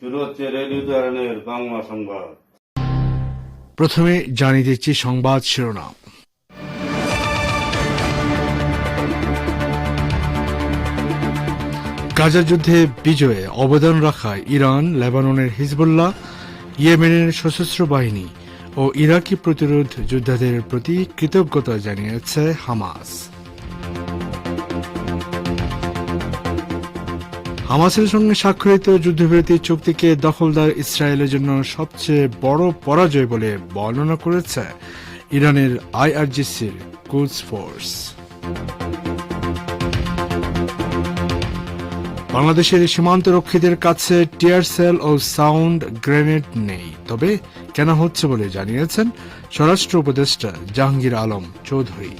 শুরু হচ্ছে রেডিও চ্যানেলের বাংলা সংবাদ। প্রথমে জানিয়ে দিচ্ছি সংবাদ শিরোনাম। গাজা যুদ্ধে বিজয়ে অবদান রাখায় ইরান, লেবাননের হিজবুল্লাহ, ইয়েমেনের সশস্ত্র বাহিনী ও ইরাকি প্রতিরোধ যোদ্ধাদের প্রতি কৃতজ্ঞতা জানিয়েছে হামাস। হামাসের সঙ্গে স্বাক্ষরিত যুদ্ধবিরতি চুক্তিকে দখলদার ইসরায়েলের জন্য সবচেয়ে বড় পরাজয় বলে বর্ণনা করেছে ইরানের আইআরজিসির কুদস ফোর্স। বাংলাদেশের সীমান্ত রক্ষীদের কাছে টিয়ার সেল ও সাউন্ড গ্রেনেড নেই, তবে কেন হচ্ছে বলে জানিয়েছেন স্বরাষ্ট্র উপদেষ্টা জাহাঙ্গীর আলম চৌধুরী।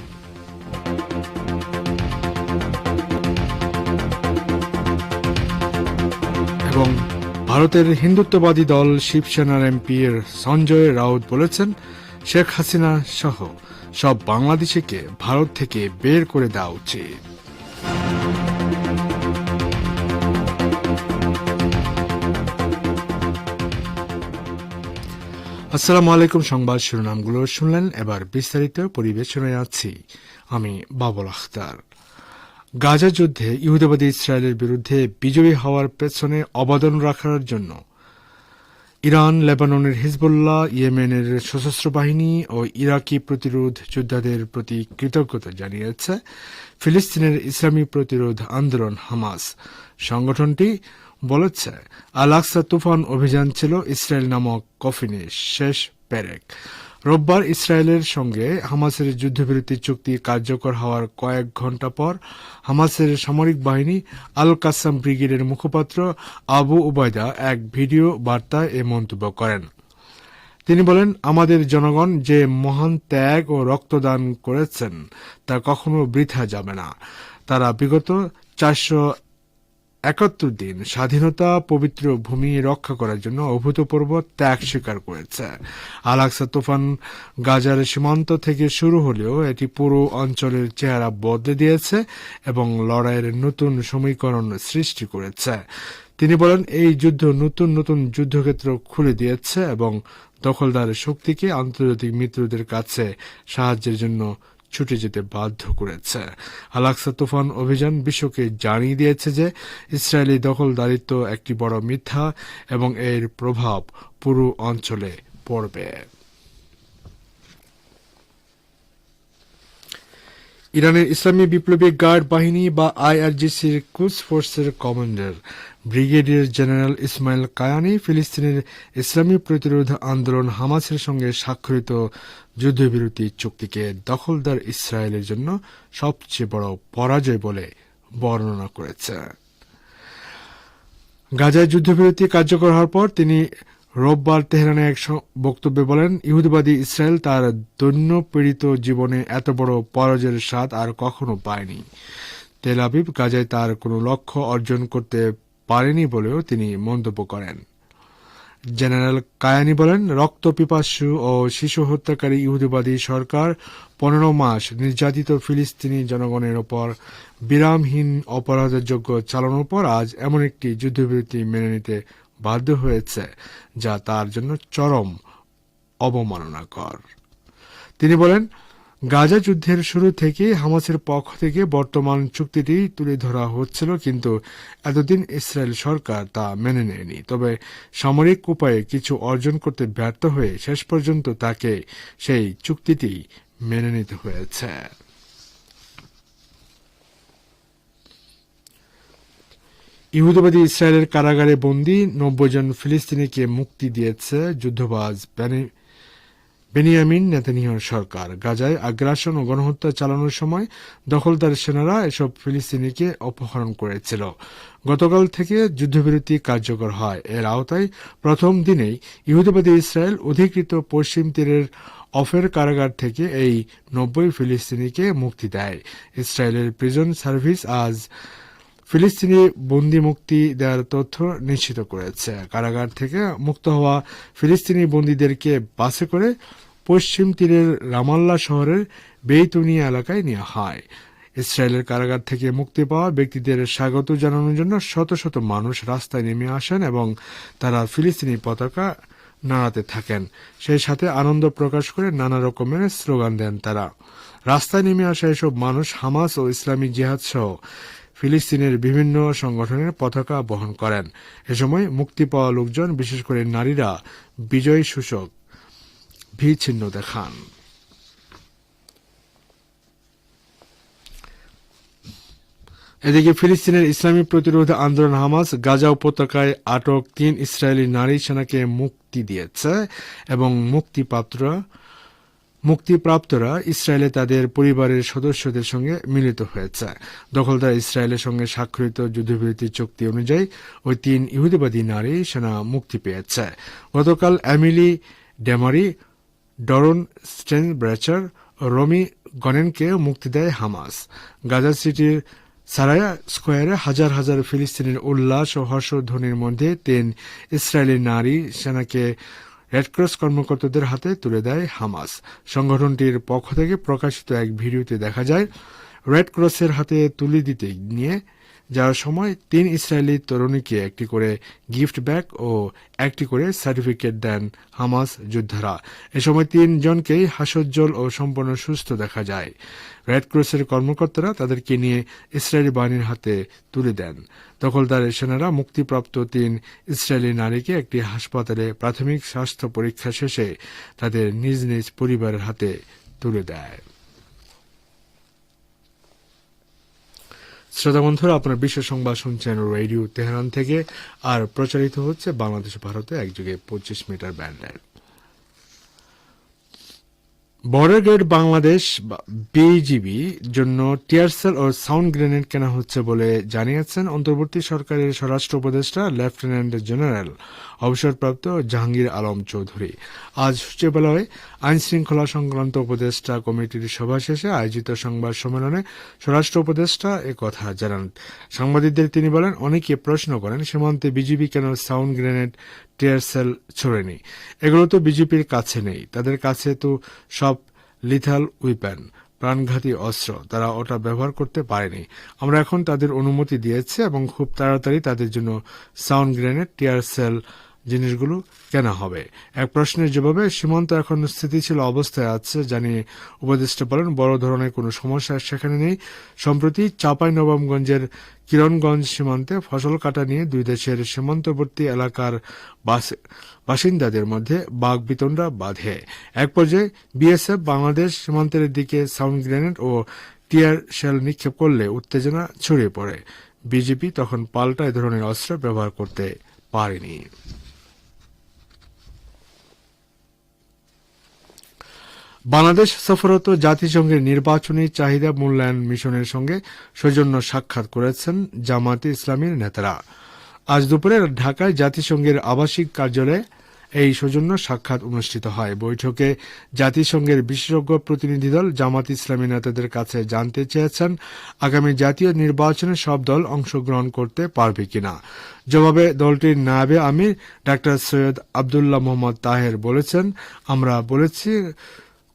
এবং ভারতের হিন্দুত্ববাদী দল শিবসেনার এমপি সঞ্জয় রাউত বলেছেন, শেখ হাসিনা সহ সব বাংলাদেশিকে ভারত থেকে বের করে দেওয়া উচিত। আসসালামু আলাইকুম। সংবাদ শিরোনামগুলো শুনলেন, এবার বিস্তারিত পরিবেশনায় আছি আমি বাবুল আখতার। গাজা যুদ্ধে ইহুদিবাদী ইসরায়েলের বিরুদ্ধে বিজয়ী হওয়ার পেছনে অবদান রাখার জন্য ইরান, লেবাননের হিজবুল্লাহ, ইয়েমেনের সশস্ত্র বাহিনী ও ইরাকি প্রতিরোধ যোদ্ধাদের প্রতি কৃতজ্ঞতা জানিয়েছে ফিলিস্তিনের ইসলামী প্রতিরোধ আন্দোলন হামাস। সংগঠনটি বলেছে, আল আকসা তুফান অভিযান ছিল ইসরায়েল নামক কফিনের শেষ পেরেক। রোববার ইসরায়েলের সঙ্গে হামাসের যুদ্ধবিরতি চুক্তি কার্যকর হওয়ার কয়েক ঘণ্টা পর হামাসের সামরিক বাহিনী আল কাসাম ব্রিগেডের মুখপাত্র আবু উবায়দা এক ভিডিও বার্তায় এ মন্তব্য করেন। তিনি বলেন, আমাদের জনগণ যে মহান ত্যাগ ও রক্তদান করেছেন তা কখনো বৃথা যাবে না। তারা বিগত 471 দিন স্বাধীনতা পবিত্র ভূমি রক্ষা করার জন্য অভূতপূর্ব ত্যাগ স্বীকার করেছে। আল আকসা তুফান গাজার সীমান্ত থেকে শুরু হলেও এটি পুরো অঞ্চলের চেহারা বদলে দিয়েছে এবং লড়াইয়ের নতুন সমীকরণ সৃষ্টি করেছে। তিনি বলেন, এই যুদ্ধ নতুন নতুন যুদ্ধক্ষেত্র খুলে দিয়েছে এবং দখলদার শক্তিকে আন্তর্জাতিক মিত্রদের কাছে সাহায্যের জন্য ছুটে যেতে বাধ্য করেছে। আল আকসা তুফান অভিযান বিশ্বকে জানিয়ে দিয়েছে যে ইসরায়েলি দখলদারিত্ব একটি বড় মিথ্যা এবং এর প্রভাব পুরো অঞ্চলে পড়বে। ইরানের ইসলামী বিপ্লবী গার্ড বাহিনী বা আইআরজিসির কুদস ফোর্সের commander brigadier general Ismail Kayani ফিলিস্তিনের ইসলামী প্রতিরোধ আন্দোলন হামাসের সঙ্গে স্বাক্ষরিত যুদ্ধবিরতি চুক্তিকে দখলদার ইসরায়েলের জন্য সবচেয়ে বড় পরাজয় বলে বর্ণনা করেছে। গাজায় যুদ্ধবিরতি কার্যকর হওয়ার পর তিনি রোববার তেহরানে এক বক্তব্যে বলেন, ইহুদিবাদী ইসরায়েল তার দৈন্য পীড়িত জীবনে এত বড় পরাজয়ের স্বাদ আর কখনো পায়নি। তেল আবিব গাজায় তার কোনো লক্ষ্য অর্জন করতে পারেনি বলেও তিনি মন্তব্য করেন। জেনারেল কায়ানি বলেন, রক্তপিপাসু ও শিশু হত্যাকারী ইহুদিবাদী সরকার 15 মাস নির্যাতিত ফিলিস্তিনি জনগণের ওপর বিরামহীন অপরাধের যোগ্য চালানোর পর আজ এমন একটি যুদ্ধবিরতি মেনে নিতে বাধ্য হয়েছে যা তার জন্য চরম অবমাননাকর। তিনি বলেন, গাজা যুদ্ধের শুরু থেকেই হামাসের পক্ষ থেকে বর্তমান চুক্তিটি তুলে ধরা হচ্ছিল, কিন্তু এতদিন ইসরায়েল সরকার তা মেনে নেয়নি। তবে সামরিক উপায়ে কিছু অর্জন করতে ব্যর্থ হয়ে শেষ পর্যন্ত তাকে সেই চুক্তিটি মেনে নিতে হয়েছে। ইহুদিবাদী ইসরায়েলের কারাগারে বন্দী 90 জন ফিলিস্তিনিকে মুক্তি দিয়েছে যুদ্ধবাজ বেনিয়ামিন নেতানিয়াহুর সরকার। গাজায় আগ্রাসন ও গণহত্যা চালানোর সময় দখলদার সেনারা এসব ফিলিস্তিনিকে অপহরণ করেছিল। গতকাল থেকে যুদ্ধবিরতি কার্যকর হয়। এর আওতায় প্রথম দিনেই ইহুদিবাদী ইসরায়েল অধিকৃত পশ্চিম তীরের অফের কারাগার থেকে এই 90 ফিলিস্তিনিকে মুক্তি দেয়। ইসরায়েলের প্রিজন সার্ভিস আজ ফিলিস্তিনি বন্দী মুক্তি দেওয়ার তথ্য নিশ্চিত করেছে। কারাগার থেকে মুক্ত হওয়া ফিলিস্তিনি বন্দীদেরকে বাসে করে পশ্চিম তীরের রামাল্লা শহরের বেইতুনিয়া এলাকায় নেওয়া হয়। ইসরায়েলের কারাগার থেকে মুক্তি পাওয়া ব্যক্তিদের স্বাগত জানানোর জন্য শত শত মানুষ রাস্তায় নেমে আসেন এবং তারা ফিলিস্তিনি পতাকা নাড়াতে থাকেন। সেই সাথে আনন্দ প্রকাশ করে নানা রকমের স্লোগান দেন তারা। রাস্তায় নেমে আসা এসব মানুষ হামাস ও ইসলামী জিহাদ সহ ফিলিস্তিনের বিভিন্ন সংগঠনের পতাকা বহন করেন। এ সময় মুক্তি পাওয়া লোকজন, বিশেষ করে নারীরা, বিজয় সূচক ভি চিহ্ন দেখান। এদিকে ফিলিস্তিনের ইসলামী প্রতিরোধ আন্দোলন হামাস গাজা উপত্যকায় আটক 3 ইসরায়েলি নারী সেনাকে মুক্তি দিয়েছে এবং মুক্তিপ্রাপ্তরা ইসরায়েলে তাদের পরিবারের সদস্যদের সঙ্গে মিলিত হয়েছে। দখলদার ইসরায়েলের সঙ্গে স্বাক্ষরিত যুদ্ধবিরতি চুক্তি অনুযায়ী ওই 3 ইহুদিবাদী নারী সেনা মুক্তি পেয়েছে। গতকাল এমিলি ডেমারি, ডরন স্টেনব্রেচার ও রমি গনেনকে মুক্তি দেয় হামাস। গাজা সিটির সারায়া স্কোয়ারে হাজার হাজার ফিলিস্তিনের উল্লাস ও হর্ষধ্বনির মধ্যে 3 ইসরায়েলি নারী সেনাকে রেডক্রস কর্মকর্তাদের হাতে তুলে দেয় হামাস। সংগঠনটির পক্ষ থেকে প্রকাশিত এক ভিডিওতে দেখা যায়, রেড ক্রসের হাতে তুলে দিতে নিয়ে যাওয়ার সময় 3 ইসরায়েলি তরুণীকে একটি করে গিফট ব্যাগ ও একটি করে সার্টিফিকেট দেন হামাস যোদ্ধারা। এ সময় 3 জনকেই হাস্যোজ্জ্বল ও সম্পূর্ণ সুস্থ দেখা যায়। রেড ক্রসের কর্মকর্তারা তাদেরকে নিয়ে ইসরায়েলি বাহিনীর হাতে তুলে দেন। দখলদার সেনারা মুক্তিপ্রাপ্ত 3 ইসরায়েলি নারীকে একটি হাসপাতালে প্রাথমিক স্বাস্থ্য পরীক্ষা শেষে তাদের নিজ নিজ পরিবারের হাতে তুলে দেয়। শ্রোতা বন্ধুরা, আপনার বিশ্ব সংবাদ শুনছেন রেডিও তেহরান থেকে, আর প্রচারিত হচ্ছে বাংলাদেশ ভারতে একযোগে 25 মিটার ব্যান্ডে। বর্ডার গার্ড বাংলাদেশ বিজিবি জন্য টিয়ারসেল ও সাউন্ড গ্রেনেড কেনা হচ্ছে বলে জানিয়েছেন অন্তর্বর্তী সরকারের স্বরাষ্ট্র উপদেষ্টা লেফটেন্যান্ট জেনারেল অবসরপ্রাপ্ত জাহাঙ্গীর আলম চৌধুরী। আজ সচিবালয়ে আইন শৃঙ্খলা সংক্রান্ত উপদেষ্টা কমিটির সভা শেষে আয়োজিত সংবাদ সম্মেলনে স্বরাষ্ট্র উপদেষ্টা একথা জানান। সাংবাদিকদের তিনি বলেন, অনেকে প্রশ্ন করেন সীমান্তে বিজিবি কেন সাউন্ড গ্রেনেড, টিয়ারসেল ছোড়েনি। এগুলো তো বিজেপির কাছে নেই, তাদের কাছে তো সব লিথাল উইপেন, প্রাণঘাতী অস্ত্র, তারা ওটা ব্যবহার করতে পারেনি। আমরা এখন তাদের অনুমতি দিয়েছি এবং খুব তাড়াতাড়ি তাদের জন্য সাউন্ড গ্রেনেড, টিয়ারসেল জিনিসগুলো কেনা হবে। এক প্রশ্নের জবাবে সীমান্ত এখন স্থিতিশীল অবস্থায় আছে জানিয়ে উপদেষ্টা বলেন, বড় ধরনের কোনো সমস্যা সেখানে নেই। সম্প্রতি চাঁপাইনবাবগঞ্জের কিরণগঞ্জ সীমান্তে ফসল কাটা নিয়ে 2 দেশের সীমান্তবর্তী এলাকার বাসিন্দাদের মধ্যে বাকবিতণ্ডা বাধে। এক পর্যায়ে বিএসএফ বাংলাদেশ সীমান্তের দিকে সাউন্ড গ্রেনেড ও টিয়ার শেল নিক্ষেপ করলে উত্তেজনা ছড়িয়ে পড়ে। বিজেপি তখন পাল্টা এ ধরনের অস্ত্র ব্যবহার করতে পারেনি। বাংলাদেশ সফররত জাতিসংঘের নির্বাচনী চাহিদা মূল্যায়ন মিশনের সঙ্গে সৌজন্য সাক্ষাৎ করেছেন জামায়াতে ইসলামীর নেতারা। আজ দুপুরে ঢাকায় জাতিসংঘের আবাসিক কার্যালয়ে এই সৌজন্য সাক্ষাৎ অনুষ্ঠিত হয়। বৈঠকে জাতিসংঘের বিশেষজ্ঞ প্রতিনিধি দল জামায়াতে ইসলামী নেতাদের কাছে জানতে চেয়েছেন আগামী জাতীয় নির্বাচনে সব দল অংশগ্রহণ করতে পারবে কিনা। জবাবে দলটির নায়েবে আমির ডাক্তার সৈয়দ আবদুল্লাহ মোহাম্মদ তাহের বলেছেন, আমরা বলেছি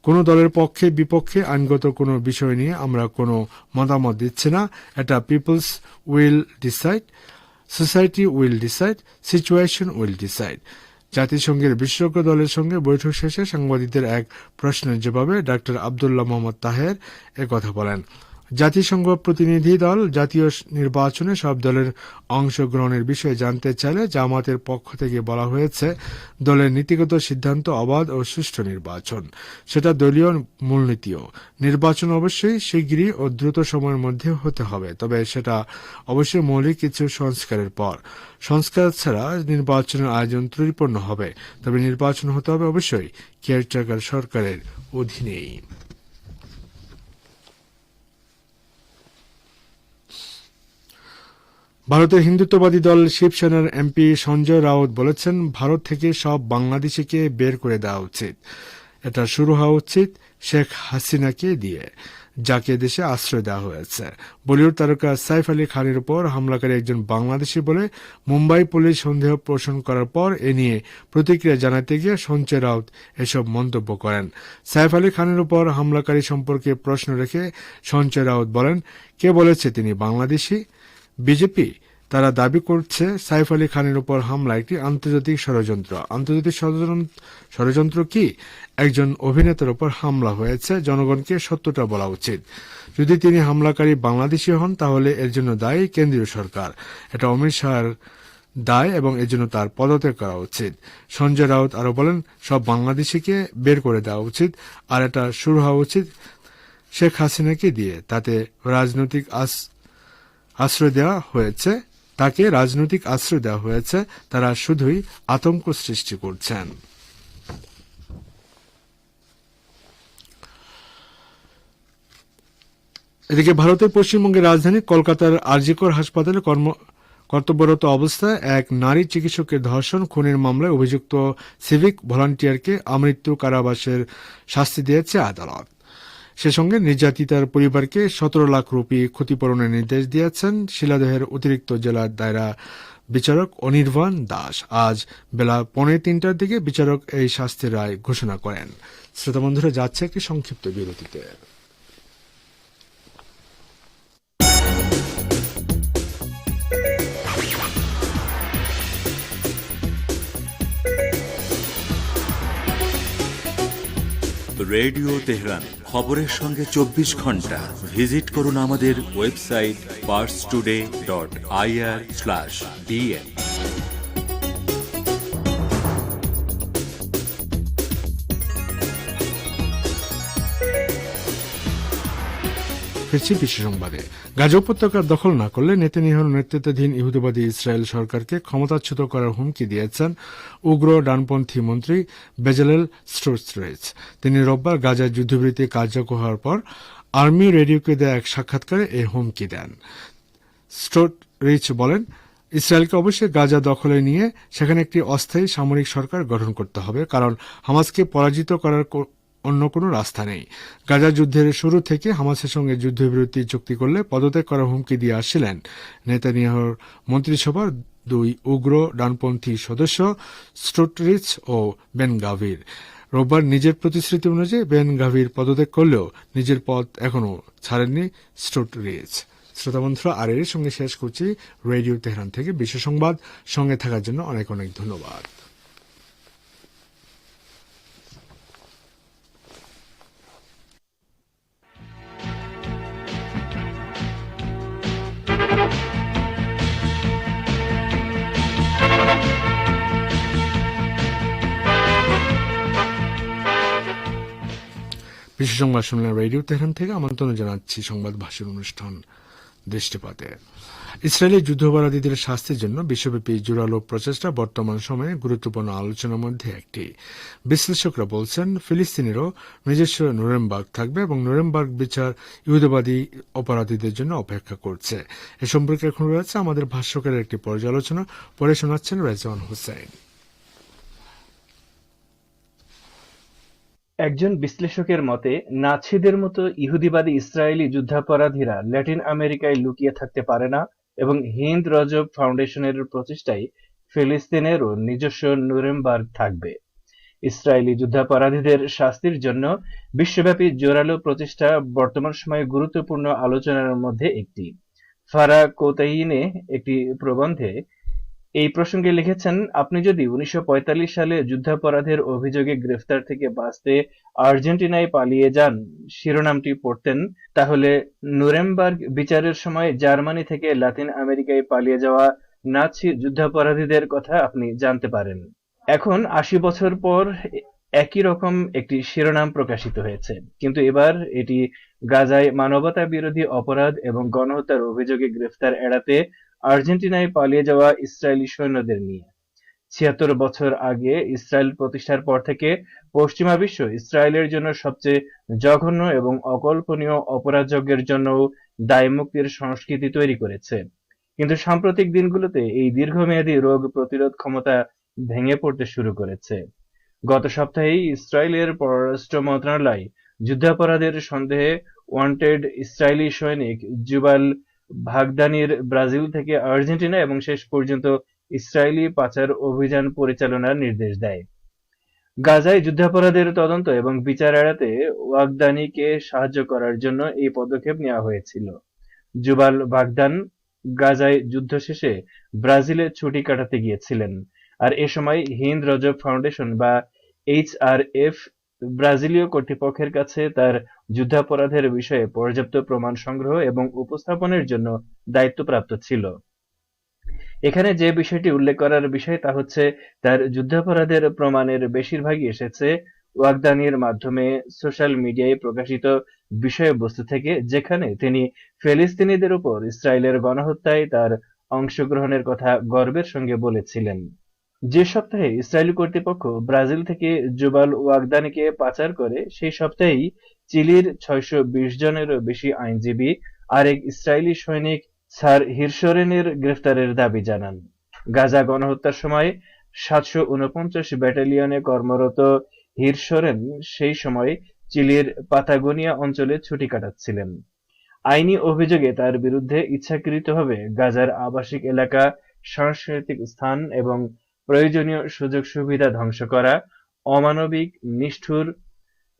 কোন দলের পক্ষে বিপক্ষে আইনগত কোনো বিষয় নিয়ে আমরা কোনো মতামত দিচ্ছি না। এটা peoples will decide, society will decide, situation will decide. জাতিসংঘের বিশেষজ্ঞ দলের সঙ্গে বৈঠক শেষে সাংবাদিকদের এক প্রশ্নের জবাবে ডাক্তার আবদুল্লাহ মোহাম্মদ তাহের একথা বলেন। জাতিসংঘ প্রতিনিধি দল জাতীয় নির্বাচনে সব দলের অংশগ্রহণের বিষয়ে জানতে চাইলে জামায়াতের পক্ষ থেকে বলা হয়েছে, দলের নীতিগত সিদ্ধান্ত অবাধ ও সুষ্ঠু নির্বাচন, সেটা দলীয় মূলনীতিও। নির্বাচন অবশ্যই শিগগিরই ও দ্রুত সময়ের মধ্যে হতে হবে, তবে সেটা অবশ্যই মৌলিক কিছু সংস্কারের পর। সংস্কার ছাড়া নির্বাচনের আয়োজন ত্রুটিপূর্ণ হবে, তবে নির্বাচন হতে হবে অবশ্যই কেয়ারটেকার সরকারের অধীনেই। ভারতের হিন্দুত্ববাদী দল শিবসেনার এমপি সঞ্জয় রাউত বলেছেন, ভারত থেকে সব বাংলাদেশিকে বের করে দেওয়া উচিত। এটা শুরু হওয়া উচিত শেখ হাসিনাকে দিয়ে। যাকে দেশে আশ্রয় দেওয়া হয়েছে। বলিউড তারকা সাইফ আলী খানের উপর হামলাকারী একজন বাংলাদেশি বলে মুম্বাই পুলিশ সন্দেহ পোষণ করার পর এ নিয়ে প্রতিক্রিয়া জানাতে গিয়ে সঞ্জয় রাউত এসব মন্তব্য করেন। সাইফ আলী খানের উপর হামলাকারী সম্পর্কে প্রশ্ন রেখে সঞ্জয় রাউত বলেন, কে বলেছে তিনি বাংলাদেশি? বিজেপি। তারা দাবি করছে সাইফ আলী খানের উপর হামলা একটি আন্তর্জাতিক ষড়যন্ত্র। আন্তর্জাতিক ষড়যন্ত্র কি? একজন অভিনেতার উপর হামলা হয়েছে, জনগণকে সত্যটা বলা উচিত। যদি তিনি হামলাকারী বাংলাদেশি হন তাহলে এর জন্য দায়ী কেন্দ্রীয় সরকার। এটা অমিত শাহর দায় এবং এর জন্য তার পদত্যাগ করা উচিত। সঞ্জয় রাউত আরো বলেন, সব বাংলাদেশিকে বের করে দেওয়া উচিত, আর এটা শুরু হওয়া উচিত শেখ হাসিনাকে দিয়ে। তাতে রাজনৈতিক আশ্রয় দেওয়া হয়েছে, তাকে রাজনৈতিক আশ্রয় দেওয়া হয়েছে, তারা শুধুই আতঙ্ক সৃষ্টি করছেন। এদিকে ভারতের পশ্চিমবঙ্গের রাজধানী কলকাতার আরজিকর হাসপাতালে কর্তব্যরত অবস্থায় এক নারী চিকিৎসকের ধর্ষণ খুনের মামলায় অভিযুক্ত সিভিক ভলান্টিয়ারকে আমৃত্যু কারাবাসের শাস্তি দিয়েছে আদালত। সে সঙ্গে নির্যাতিতার পরিবারকে 17 লাখ রুপি ক্ষতিপূরণের নির্দেশ দিয়েছেন শিলাদহের অতিরিক্ত জেলা দায়রা বিচারক অনির্বাণ দাস। আজ বেলা 2:45টার দিকে বিচারক এই শাস্তির রায় ঘোষণা করেন। শ্রোতা বন্ধুরা, যাচ্ছে একটি সংক্ষিপ্ত বিরতিতে। রেডিও তেহরান, খবরের সঙ্গে 24 ঘন্টা। ভিজিট করুন আমাদের ওয়েবসাইট parstoday.ir/dn। ফিরছি বিশ্ব সংবাদে। গাজা উপত্যকার দখল না করলে নেতানিয়াহুর নেতৃত্বাধীন ইহুদিবাদী ইসরায়েল সরকারকে ক্ষমতাচ্যুত করার হুমকি দিয়েছেন উগ্র ডানপন্থী মন্ত্রী বেজালেল স্টোটরিচ। তিনি রোববার গাজায় যুদ্ধবিরতি কার্যকর হওয়ার পর আর্মি রেডিওকে দেয়া এক সাক্ষাৎকারে এই হুমকি দেন। স্টোটরিচ বলেন, ইসরায়েলকে অবশ্যই গাজা দখলে নিয়ে সেখানে একটি অস্থায়ী সামরিক সরকার গঠন করতে হবে, কারণ হামাসকে পরাজিত করার অন্য কোনো রাস্তা নেই। গাজা যুদ্ধের শুরু থেকে হামাসের সঙ্গে যুদ্ধবিরতি চুক্তি করলে পদত্যাগ করার হুমকি দিয়ে আসছিলেন নেতানিয়াহুর মন্ত্রিসভার দুই উগ্র ডানপন্থী সদস্য স্টোটরিচ ও বেন গাভির। রোববার নিজের প্রতিশ্রুতি অনুযায়ী বেন গাভির পদত্যাগ করলেও নিজের পদ এখনও ছাড়েননি স্টোটরিচ। শ্রোতা বন্ধুরা, আর এর সঙ্গে শেষ করছি রেডিও তেহরান থেকে বিশ্ব সংবাদ। সঙ্গে থাকার জন্য অনেক অনেক ধন্যবাদ। বিশ্ব সংবাদ শুনলেন রেডিও তেহরান থেকে। আমন্ত্রণ জানাচ্ছি সংবাদ ভাষণ অনুষ্ঠান দৃষ্টিপাতে। ইসরায়েলি যুদ্ধাপরাধীদের শাস্তির জন্য বিশ্বব্যাপী জোরালো প্রচেষ্টা বর্তমান সময়ে গুরুত্বপূর্ণ আলোচনার মধ্যে একটি। বিশ্লেষকরা বলছেন, ফিলিস্তিনেরও নিজস্ব নুরেমবার্গ থাকবে এবং নুরেমবার্গ বিচার ইহুদিবাদী অপরাধীদের জন্য অপেক্ষা করছে। এ সম্পর্কে এখন রয়েছে আমাদের ভাষ্যকারের একটি পর্যালোচনা, পরে শোনাচ্ছেন রেজওয়ান হোসেন। একজন বিশ্লেষকের মতে, নাৎসিদের মতো ইহুদিবাদী ইসরায়েলি যুদ্ধাপরাধীরা ল্যাটিন আমেরিকায় লুকিয়ে থাকতে পারে না এবং হিন্দ রজব ফাউন্ডেশনের প্রচেষ্টায় ফিলিস্তিনেরও নিজস্ব নুরেমবার্গ থাকবে। ইসরায়েলি যুদ্ধাপরাধীদের শাস্তির জন্য বিশ্বব্যাপী জোরালো প্রচেষ্টা বর্তমান সময়ে গুরুত্বপূর্ণ আলোচনার মধ্যে একটি। ফারা কোতাইনে একটি প্রবন্ধে এই প্রসঙ্গে লিখেছেন, আপনি যদি 1945 সালে যুদ্ধাপরাধের অভিযোগে গ্রেফতার থেকে বাঁচতে আর্জেন্টিনায় পালিয়ে যান শিরোনামটি পড়তেন, তাহলে নুরেমবার্গ বিচারের সময় জার্মানি থেকে লাতিন আমেরিকায় পালিয়ে যাওয়া নাৎসি যুদ্ধাপরাধীদের কথা আপনি জানতে পারেন। এখন 80 বছর পর একই রকম একটি শিরোনাম প্রকাশিত হয়েছে, কিন্তু এবার এটি গাজায় মানবতা বিরোধী অপরাধ এবং গণহত্যার অভিযোগে গ্রেফতার এড়াতে আর্জেন্টিনায় পালিয়ে যাওয়া ইসরায়েলি সৈন্যদের নিয়ে। 76 বছর আগে ইসরায়েল প্রতিষ্ঠার পর থেকে পশ্চিমা বিশ্ব ইসরায়েলের জন্য সবচেয়ে জঘন্য এবং অকল্পনীয় অপরাধযজ্ঞের জন্য দায়মুক্তির সংস্কৃতি তৈরি করেছে। কিন্তু সাম্প্রতিক দিনগুলোতে এই দীর্ঘমেয়াদী রোগ প্রতিরোধ ক্ষমতা ভেঙে পড়তে শুরু করেছে। গত সপ্তাহেই ইসরায়েলের পররাষ্ট্র মন্ত্রণালয় যুদ্ধাপরাধের সন্দেহে ওয়ান্টেড ইসরায়েলি সৈনিক জুবাল ভাগদানির ব্রাজিল থেকে আর্জেন্টিনা এবং শেষ পর্যন্ত ইসরায়েলি পাচার অভিযান পরিচালনার নির্দেশ দেয়। গাজায় যুদ্ধাপরাধের তদন্ত এবং বিচার এড়াতে ওয়াগদানিকে সাহায্য করার জন্য এই পদক্ষেপ নেওয়া হয়েছিল। জুবাল বাগদান গাজায় যুদ্ধ শেষে ব্রাজিলে ছুটি কাটাতে গিয়েছিলেন, আর এ সময় হিন্দ রজব ফাউন্ডেশন বা HRF ব্রাজিলীয় কর্তৃপক্ষের কাছে তার যুদ্ধাপরাধের বিষয়ে পর্যাপ্ত প্রমাণ সংগ্রহ এবং উপস্থাপনের জন্য দায়িত্বপ্রাপ্ত ছিল। এখানে যে বিষয়টি উল্লেখ করার বিষয় তা হচ্ছে তার যুদ্ধাপরাধের প্রমাণের বেশিরভাগই এসেছে ওয়াগদানির মাধ্যমে সোশ্যাল মিডিয়ায় প্রকাশিত বিষয়বস্তু থেকে, যেখানে তিনি ফিলিস্তিনিদের উপর ইসরায়েলের গণহত্যায় তার অংশগ্রহণের কথা গর্বের সঙ্গে বলেছিলেন। যে সপ্তাহে ইসরায়েলি কর্তৃপক্ষ ব্রাজিল থেকে জুবাল ওয়াগদানিকে পাচার করে, সেই সপ্তাহেই চিলির 620 জনেরও বেশি আইনজীবী আরেক ইসরায়েলি সৈনিক স্যার হিরশরেনের গ্রেফতারের দাবি জানান। গাজা গণহত্যার সময় 749 ব্যাটালিয়নে কর্মরত হিরশরেন সেই সময় চিলির পাতাগোনিয়া অঞ্চলে ছুটি কাটাচ্ছিলেন। আইনি অভিযোগে তার বিরুদ্ধে ইচ্ছাকৃতভাবে গাজার আবাসিক এলাকা, সাংস্কৃতিক স্থান এবং প্রয়োজনীয় সুযোগ-সুবিধা ধ্বংস করা, অমানবিক, নিষ্ঠুর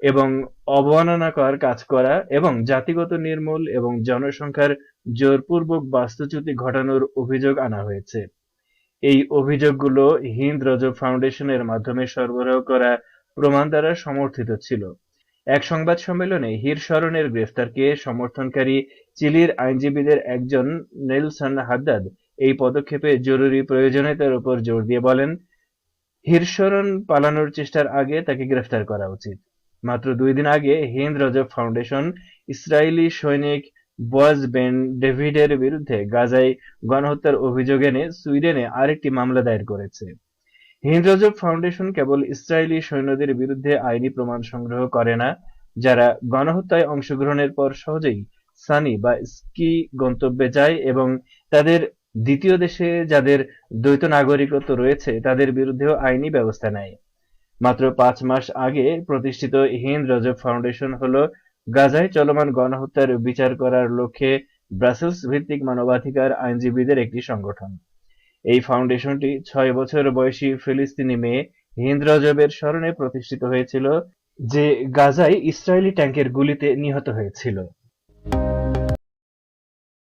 এবং অবমাননাকর কাজ করা এবং জাতিগত নির্মূল এবং জনসংখ্যার জোরপূর্বক বাস্তুচ্যুতি ঘটানোর অভিযোগ আনা হয়েছে। এই অভিযোগগুলো হিন্দ রজব ফাউন্ডেশনের মাধ্যমে সরবরাহ করা প্রমাণ দ্বারা সমর্থিত ছিল। এক সংবাদ সম্মেলনে হিরশরনের গ্রেফতারকে সমর্থনকারী চিলির আইনজীবীদের একজন নেলসন হাদ্দাদ এই পদক্ষেপে জরুরি প্রয়োজনীয়তার উপর জোর দিয়ে বলেন, হিরশরন পালানোর চেষ্টার আগে তাকে গ্রেফতার করা উচিত। মাত্র 2 দিন আগে হিন্দ রজব ফাউন্ডেশন ইসরায়েলি সৈনিক বয়েজ বেন ডেভিডের বিরুদ্ধে গাজায় গণহত্যার অভিযোগ এনে সুইডেনে আরেকটি মামলা দায়ের করেছে। হিন্দ রজব ফাউন্ডেশন কেবল ইসরায়েলি সৈন্যদের বিরুদ্ধে আইনি প্রমাণ সংগ্রহ করে না, যারা গণহত্যায় অংশগ্রহণের পর সহজেই সানি বা স্কি গন্তব্যে যায় এবং তাদের দ্বিতীয় দেশে যাদের দ্বৈত নাগরিকত্ব রয়েছে তাদের বিরুদ্ধেও আইনি ব্যবস্থা নেয়। মাত্র 5 মাস আগে প্রতিষ্ঠিত হিন্দ রজব ফাউন্ডেশন হলো গাজায় চলমান গণহত্যার বিচার করার লক্ষ্যে ব্রাসেলস ভিত্তিক মানবাধিকার আইনজীবীদের একটি সংগঠন। এই ফাউন্ডেশনটি 6 বছর বয়সী ফিলিস্তিনি মেয়ে হিন্দ রজবের স্মরণে প্রতিষ্ঠিত হয়েছিল, যে গাজায় ইসরায়েলি ট্যাঙ্কের গুলিতে নিহত হয়েছিল।